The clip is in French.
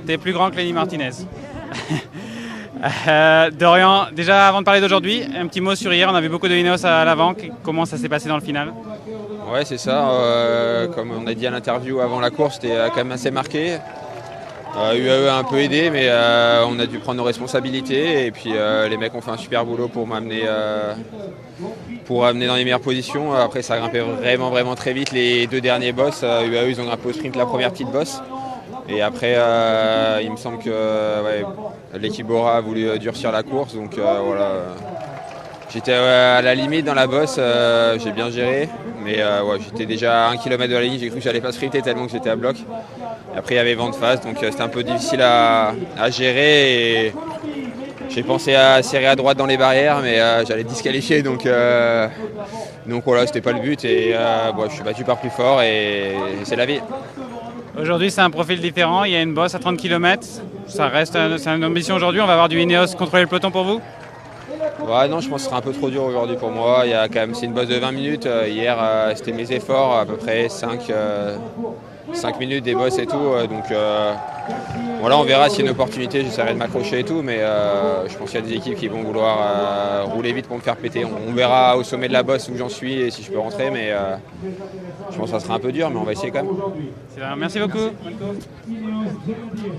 T'es plus grand que Lenny Martinez. Dorian, déjà avant de parler d'aujourd'hui, un petit mot sur hier. On a vu beaucoup de Ineos à l'avant. Comment ça s'est passé dans le final? Ouais, c'est ça. Comme on a dit à l'interview avant la course, c'était quand même assez marqué. UAE a un peu aidé, mais on a dû prendre nos responsabilités. Et puis les mecs ont fait un super boulot pour m'amener dans les meilleures positions. Après, ça a grimpé vraiment très vite. Les deux derniers bosses, UAE, ils ont grimpé au sprint la première petite bosse. Et après, il me semble que l'équipe Bora a voulu durcir la course. Donc voilà. J'étais à la limite dans la bosse, j'ai bien géré. Mais j'étais déjà à 1 km de la ligne, j'ai cru que j'allais pas sprinter tellement que j'étais à bloc. Et après, il y avait vent de face, donc c'était un peu difficile à gérer. Et j'ai pensé à serrer à droite dans les barrières, mais j'allais disqualifier. Donc voilà, c'était pas le but. Et je suis battu par plus fort et c'est la vie. Aujourd'hui, c'est un profil différent. Il y a une bosse à 30 km. Ça reste c'est une ambition aujourd'hui. On va avoir du Ineos contrôler le peloton pour vous? Ouais, non, je pense que ce sera un peu trop dur aujourd'hui pour moi. Il y a quand même, c'est une bosse de 20 minutes. Hier, c'était mes efforts, à peu près 5 minutes des bosses et tout. Donc voilà, on verra s'il y a une opportunité. J'essaierai de m'accrocher et tout. Mais je pense qu'il y a des équipes qui vont vouloir rouler vite pour me faire péter. On verra au sommet de la bosse où j'en suis et si je peux rentrer. Mais je pense que ça sera un peu dur, mais on va essayer quand même. Merci beaucoup.